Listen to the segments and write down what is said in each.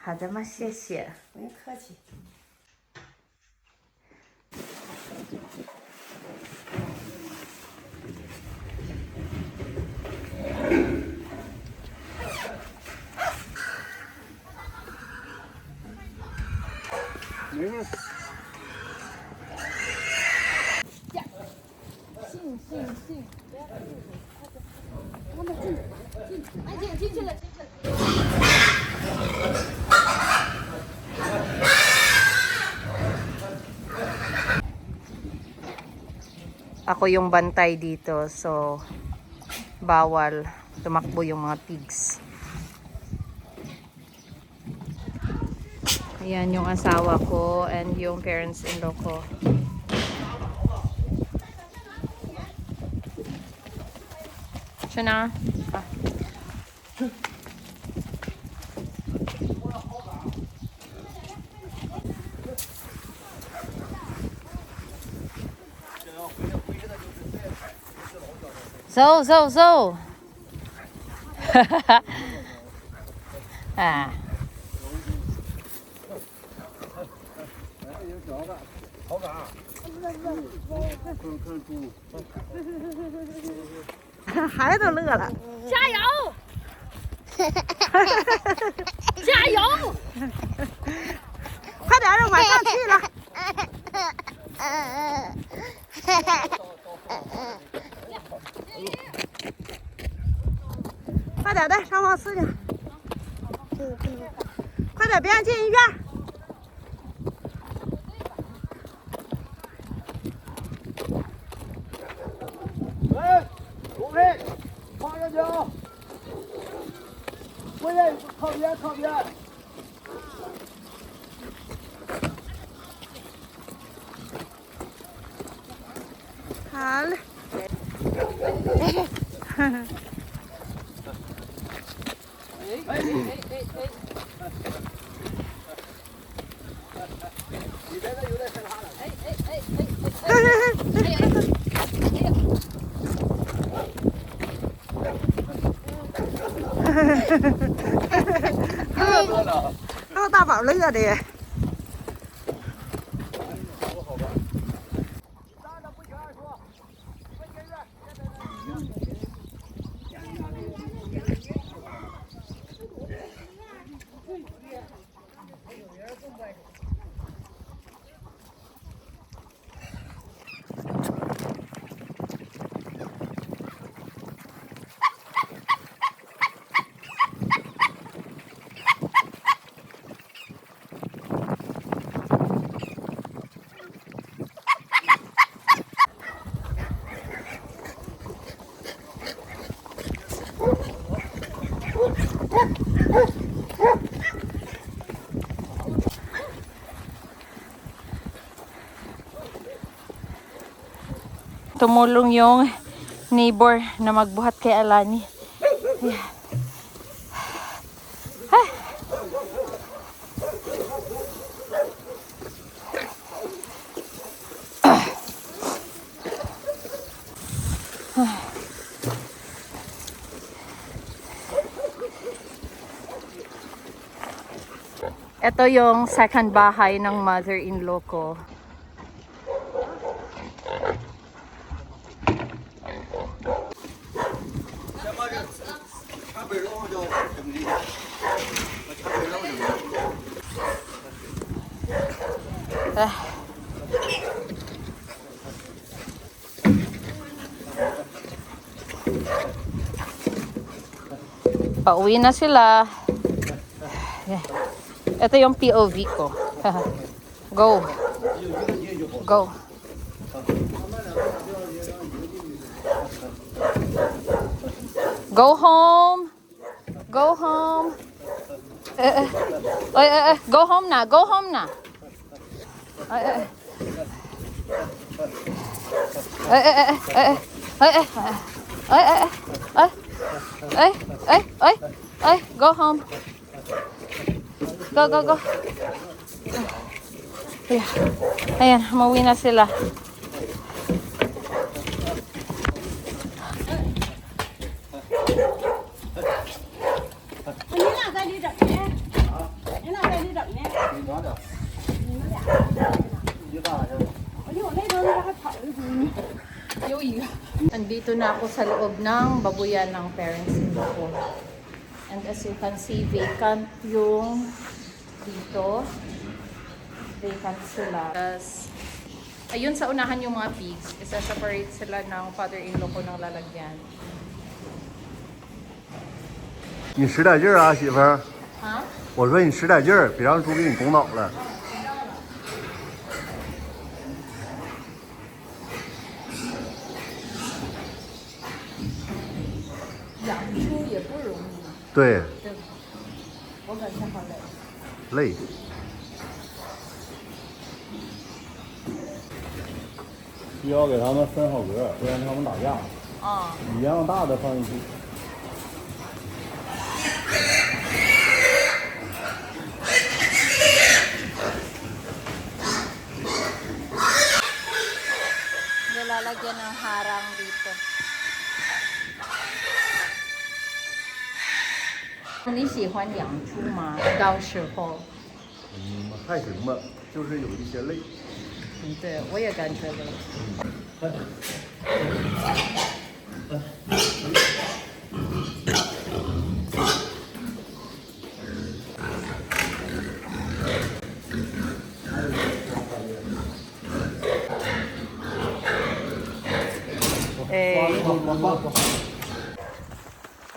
好的吗？谢谢。不用客气。没事。信，不要进去，他们进，哎，进去了。Ako yung bantay dito, so bawal tumakbo yung mga pigs. Ayan yung asawa ko and yung parents-in-law ko. Siya na. Ah. So. Ah. 好感，看猪，孩子都乐了，加油！加油！快点儿，晚上去了。快点的，上房4去。快点，别让进医院。来，准备，放下脚，不愿意靠边。好嘞。你别的有点害怕了。还有大宝乐的。Tumulong yung neighbor na magbuhat kay Alani. Yeah. Ito yung second bahay ng mother-in-law ko. Pauwi na sila. Ito yung POV ko. Go. Go home. Go home na. Go home. Go. Kaya, ayan, mauwi na sila. Andito na ako sa loob ng babuyan ng parents-in-law ko. And as you can see, vacant yung dito. Vacant sila. Tapos, ayun sa unahan yung mga pigs. Isa-separate sila ng father-in-law ko ng lalagyan. 你使点劲儿啊，媳妇儿。 Ha? 我说你使点劲儿，别让猪给你拱倒了。养猪也不容易，对，对吧？我感觉好累。累。需要给他们分好格，不然他们打架。啊、一样大的放进去。Nilalagyan ng harang dito. 你喜欢养猪吗？到时候，还行吧，就是有一些累。对，我也感觉累。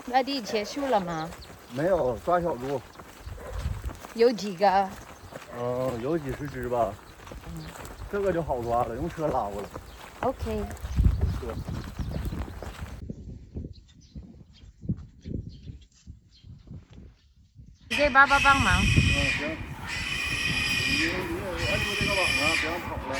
那地结束了吗？没有抓小猪，有几个？有几十只吧。这个就好抓了，用车拉过来。 OK。你给爸爸帮忙。行。你按住这个网啊，别让跑了。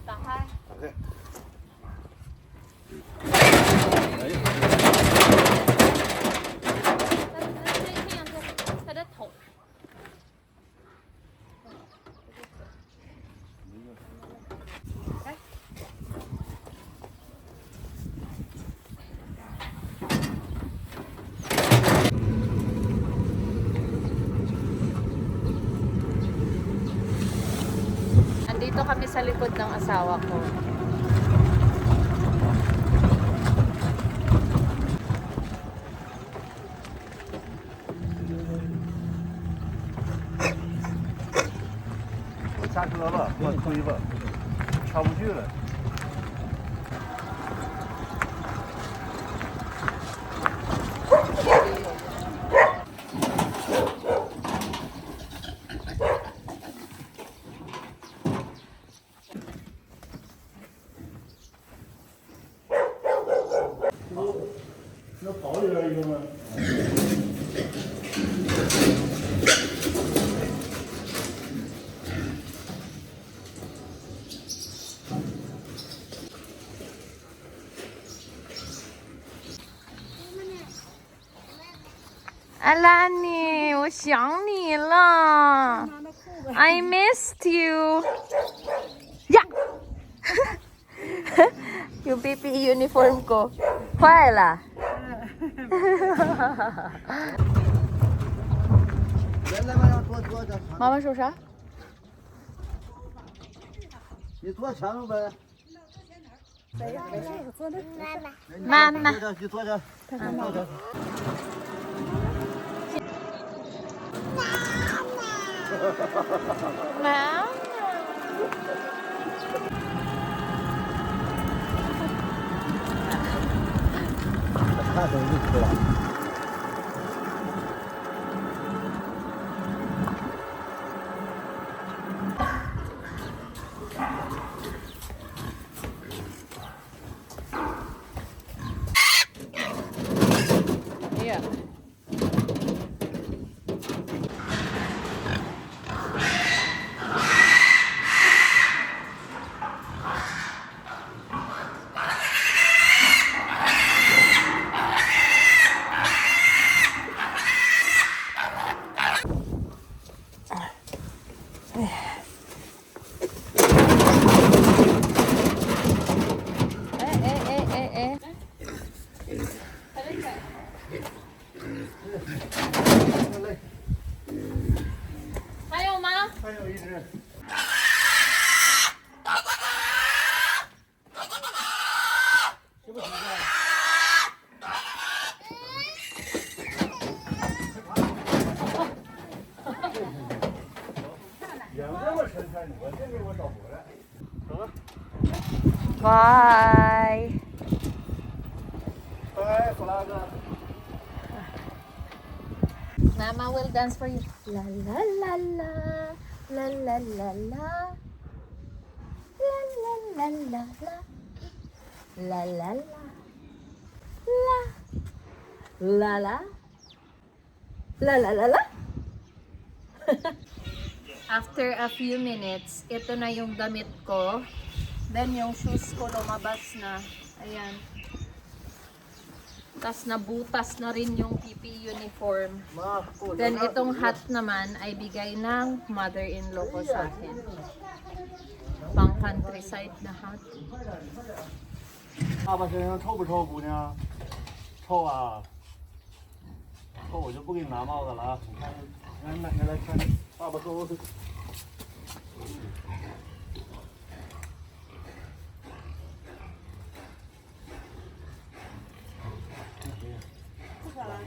打开。打开。它的头。Andito kami sa likod ng asawa ko.我下车吧，给我推吧，上不去了。那跑里边一个吗？阿拉尼，我想你了。I missed you. Yeah. Yung PPE uniform ko. 坏了。妈妈说啥？你坐前头呗。妈妈。你坐这。坐这。妈。看东西吃了。哎呀。Eh. 还有吗？还有一只。是不是这样？养这么沉才我这给我找回来。走吧。 Bye. 拜，弗拉哥。 Mama will dance for you. La la la la. La la la la. La la la la la. La la la. La. La la. La la la la. After a few minutes, ito na yung damit ko. Then yung shoes ko lumabas na. Ayan. Tapos nabutas na rin yung PP uniform. Then itong hat naman ay bigay ng mother-in-law ko sa akin. Pang countryside na hat. 爸爸身上臭不臭，姑娘？臭啊！臭我就不给你拿帽子了啊！你看，来奶奶来看，爸爸收拾。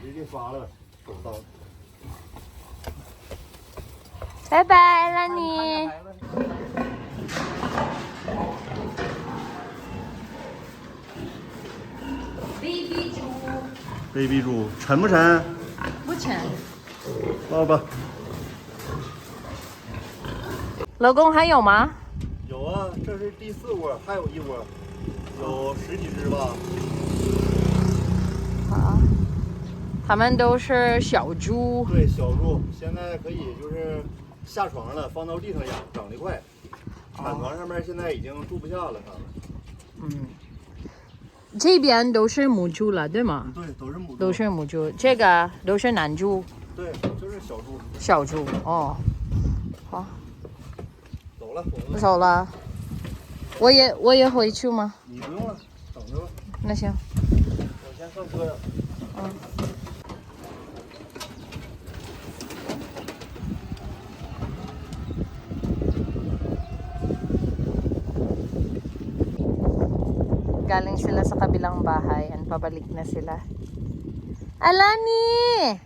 直接刷了，手刀。拜拜了你。Baby 猪 baby 猪沉不沉？不沉。抱抱。老公还有吗？有啊，这是第4窝，还有一窝，有10几只吧。好。他们都是小猪。对，小猪现在可以就是下床了，放到地上养，长得快。产床上面现在已经住不下了，它们。嗯。这边都是母猪了，对吗？对，都是母猪。都是母猪，这个都是男猪。对，就是小猪。小猪哦。好。走了，走了。我也回去吗？你不用了，等着吧。那行。我先上车呀。嗯。Galing sila sa kabilang bahay and pabalik na sila. Alani!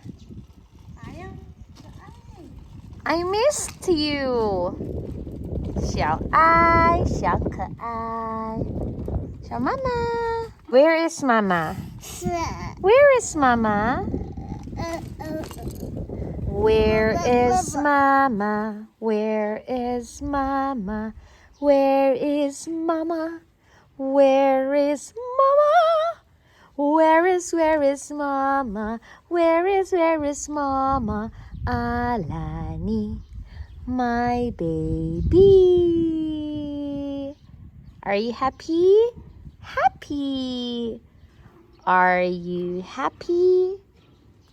I missed you! 小爱，小可爱，小妈妈。Where is Mama? Where is Mama? Where is Mama? Where is Mama? Where is Mama? Where is Mama? Where is Mama? Where is Mama? Alani, my baby. Are you happy? Happy. Are you happy?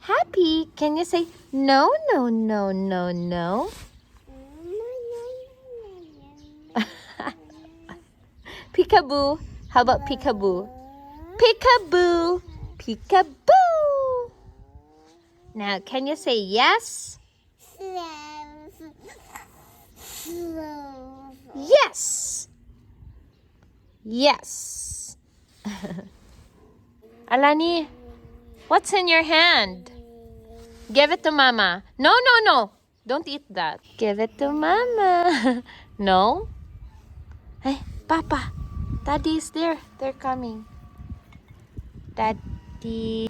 Happy. Can you say no, no, no, no, no? Peekaboo. How about peekaboo? Peekaboo. Peekaboo. Now, can you say yes? Yes. Yes. Alani, what's in your hand? Give it to Mama. No, no, no. Don't eat that. Give it to Mama. No? Hey, Papa. Daddy is there. They're coming. Daddy.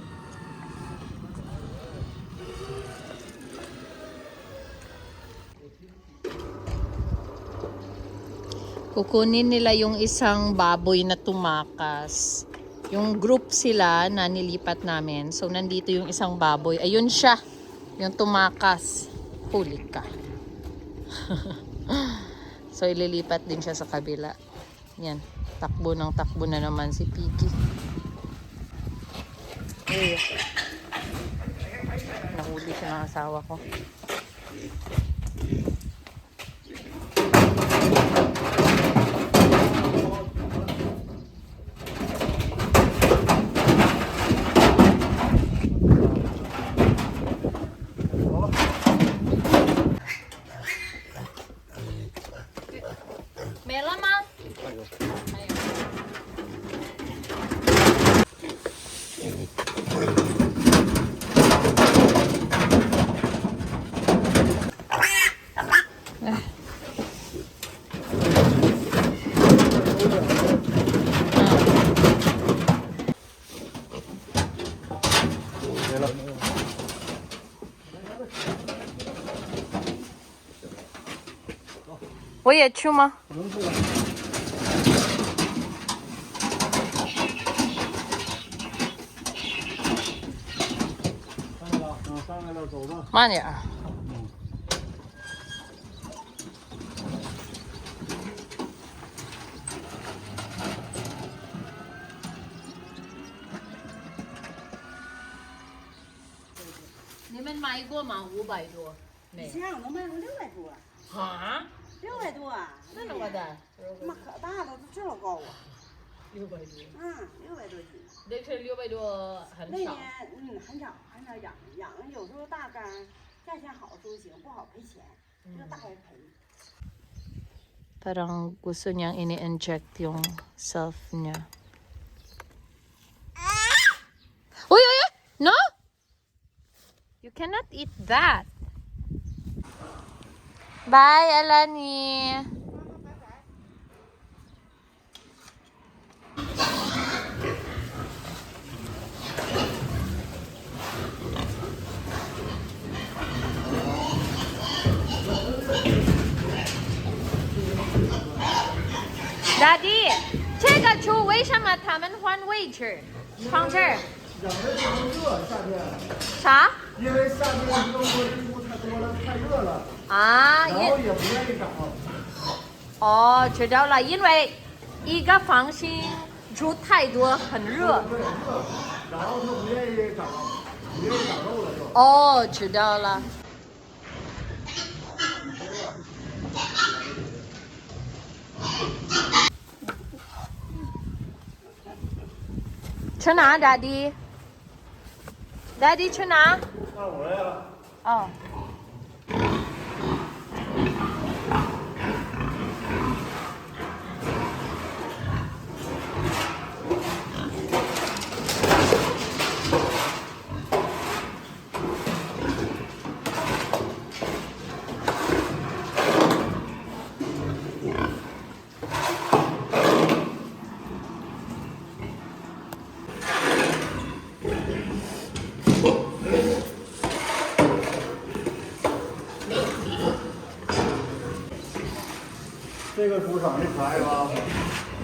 Kukunin nila yung isang baboy na tumakas. Yung group sila na nilipat namin. So, nandito yung isang baboy. Ayun siya. Yung tumakas. Huli ka. So, ililipat din siya sa kabila. Yan. Takbo ng takbo na naman si Piggy. Ay. Nahuli siya ng asawa ko. 我也去吗？不能去了。上来了，上来了，走吧。慢点儿。你们买过吗？500多？没。以前我能卖过600多。啊？600多啊？那么大？妈可大了，都这老高啊！600多。600多斤。那是600多，很少。那年很少养有时候大干，价钱好都行，不好赔钱，这个大还赔。Parang gusto niyang ini-inject yung self niya. Uy, uy, uy! No! You cannot eat that. Bye, Alani. Daddy, 这个猪为什么他们换位置？放这儿。养的这么热，夏天。啥？因为夏天中国人猪太多了，太热了。啊，然后也不愿意长。哦，知道了，因为一个房型猪太多，很热。对，热。然后它不愿意长，不愿意长肉了就。哦，知道了。去哪 ，Daddy？Daddy 去哪？干活呀。哦。这个猪长得可爱吧？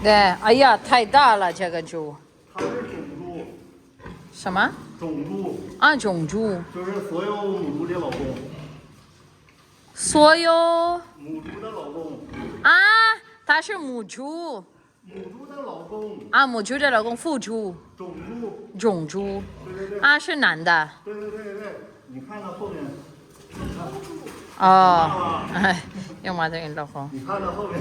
对，哎呀，太大了这个猪。它是种猪。什么？种猪。啊，种猪。就是所有母猪的老公。所有。母猪的老公。啊，它是母猪。母猪的老公。啊，母猪的老公，父猪。种猪。种猪。对对对。啊，是男的。对对对对，你看它后面。哦，哎，用马的老公。你看它后面，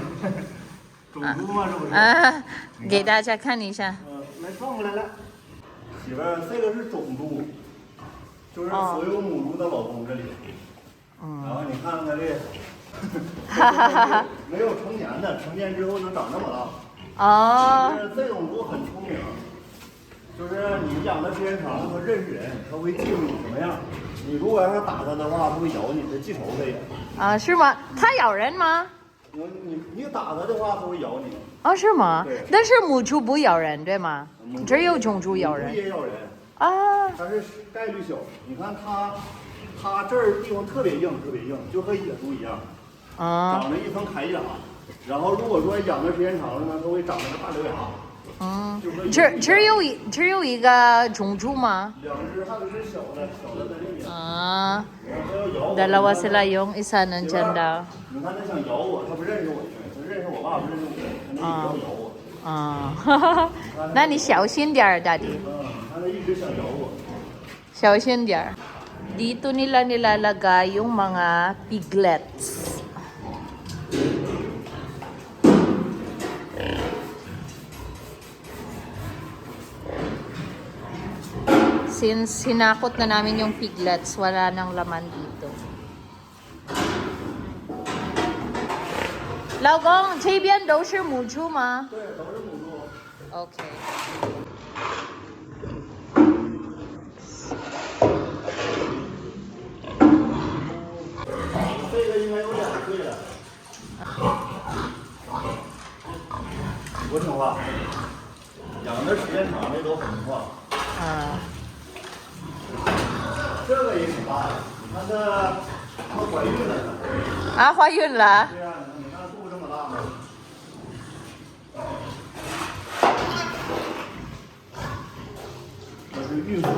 种猪嘛，是不是？啊，给大家看一下。来转过来来，媳妇儿，这个是种猪，就是所有母猪的老公这里。然后你看看这，没有成年的，成年之后能长这么大。哦。就是这种猪很聪明，就是你养的时间长，它认识人，它会记住你什么样。你如果要是打它的话，它会咬你，它记仇的也。啊，是吗？它咬人吗？你打它的话，它会咬你。哦，是吗？对。但是母猪不咬人，对吗？只有种猪咬人。母猪也咬人。啊。它是概率小。你看它这儿地方特别硬，特别硬，就和野猪一样。啊。长着一层铠甲，然后如果说养的时间长了呢，它会长成个大獠牙。只有一个种猪吗？两只，还有一只小的在那边。啊。Dalawa sila yung isa nandyan daw. 你看它想咬我，它不认识我，它认识我爸，不认识我，它那一直要咬我。啊，那你小心点儿，Daddy。它一直想咬我。小心点儿。Dito nila nilalagay yung mga piglets. Since hinakot na namin yung piglets, wala nang laman dito. 老公，这边都是母猪吗？对，都是母猪。OK。这个应该有2岁了。不听话，养的时间长的都很听话。啊。这个也挺大的，你看它怀孕了。啊，怀孕了。对呀，你看肚子孕妇用。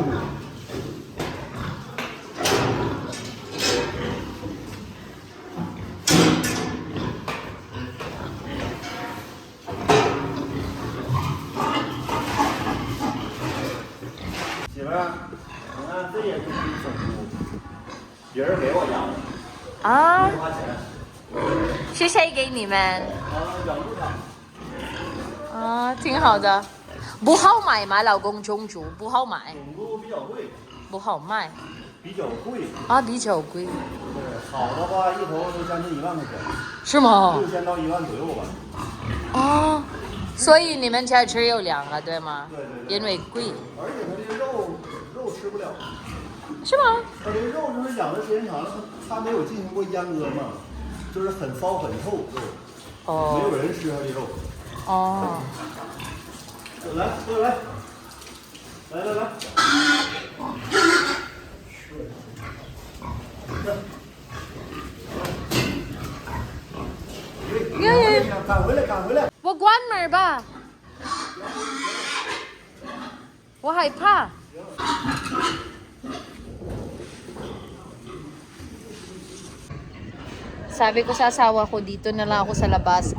媳妇儿，你看这也是整猪，别人给我养的，啊不，花钱。是谁给你们？养猪场。啊，挺好的。不好买吗？老公，种猪不好买，种猪比较贵，不好卖比较贵。啊，比较贵，对，好的话一头都将近1万块钱是吗？ ，6000到1万左右吧。哦，所以你们家只有2个，对吗？对对对。因为贵，而且它的肉吃不了，是吗？它的肉就是养的时间长了，它没有进行过阉割嘛，就是很骚很臭肉，没有哦人吃它的肉。哦，来，过来，来。赶回来！我关门吧，我害怕。Sabi ko sa asawa ko, dito na lang ako sa labas,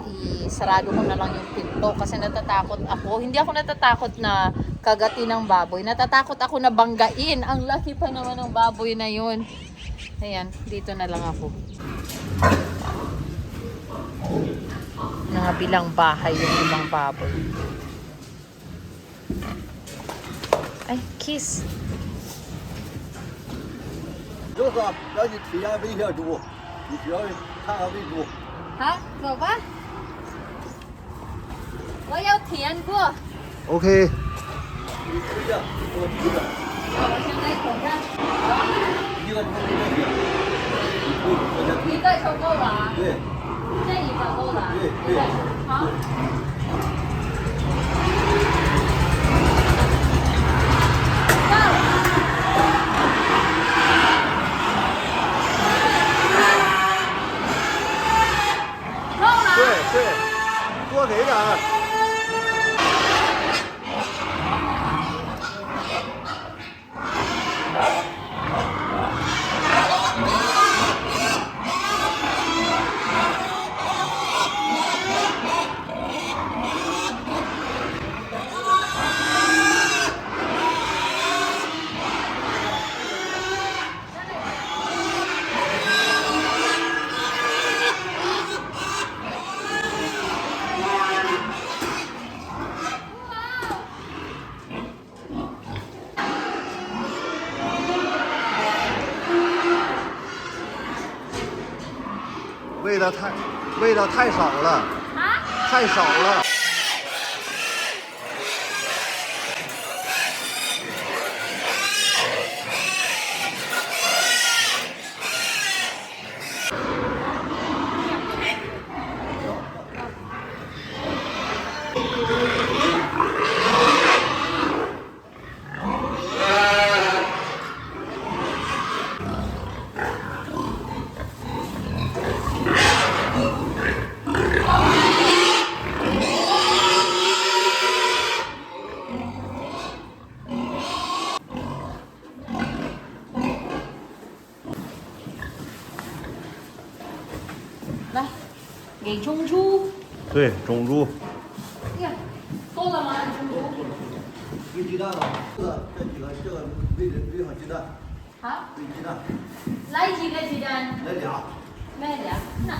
isarado ko na lang yung pinto kasi natatakot ako. Hindi ako natatakot na kagatin ng baboy. Natatakot ako na banggain. Ang laki pa naman ng baboy na yun. Ayan, dito na lang ako. Nangabilang bahay yung ibang baboy. Ay, kiss. 就是让你体验喂一下猪，你只要看看喂猪。好，走吧。我要舔过。 OK。你吃一下，给我提着，我先来口上。一个猪一个血，你一个就够了啊。对，这一个够了。对对一个好。到了。够了。对，多给点儿。喂的太少了，啊？太少了。来，给种猪。对，种猪。哎呀，够了吗？种猪。喂鸡蛋了，这几个喂上鸡蛋，好，喂鸡蛋，来几个鸡蛋？来俩，来2。那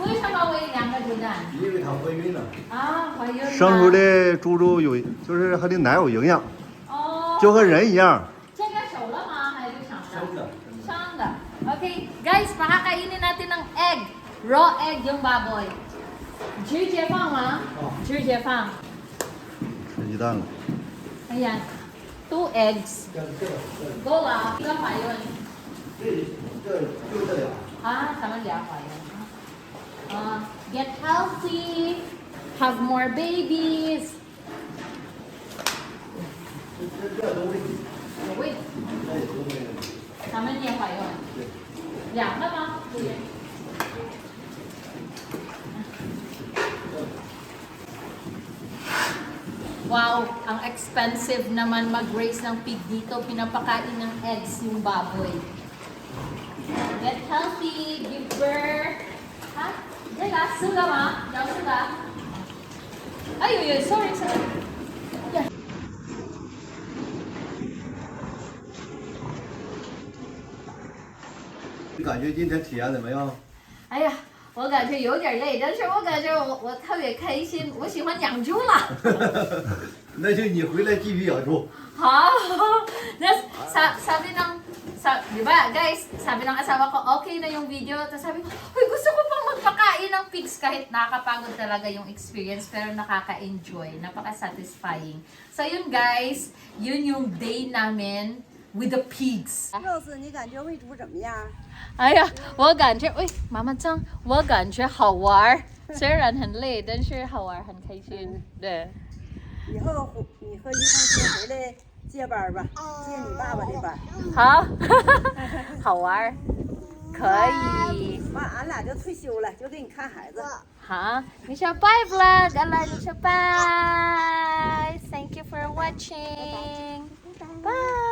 为什么喂2个鸡蛋？因为它怀孕了。啊，怀孕了。生出的猪有，就是它的奶有营养，哦。就和人一样。这个熟了吗？还是生的？生的。生的。Okay, guys, pakakainin natin ng egg. Raw egg yung baboy. 直接放吗？直接放。吃鸡蛋了。 Ayan. 2 eggs. 够了，一个怀孕。这就这俩。啊，他们俩怀孕。Get healthy, have more babies. 这都喂，有喂，这也都喂。他们也怀孕。2个吗？不是。Wow, ang expensive naman mag-raise ng pig dito. Pinapakain ng eggs yung baboy. Get healthy, give birth. Ha? Diyan suga ma? Diyan suga? Ay, sorry. 你感觉今天体验怎么样？哎呀，我感觉有点累，但是我感觉我特别开心。我喜欢养猪了。那就你回来继续养猪。 Ha? Sabi ng, di ba guys, sabi ng asawa ko, okay na yung video. Tapos sabi ko, uy, gusto ko pang magpakain ng pigs kahit nakakapagod talaga yung experience pero nakaka-enjoy, napaka-satisfying. So yun guys, yun yung day namin with the pigs. 肉丝，你感觉喂猪怎么样？哎呀，我感觉，喂，妈妈张，我感觉好玩，虽然很累，但是好玩，很开心。对，以后你和于同学回来接班吧，接你爸爸的班。好，好玩，可以。完，俺俩就退休了，就给你看孩子。好，你说拜不啦？再来，你说拜。Thank you for watching. Bye.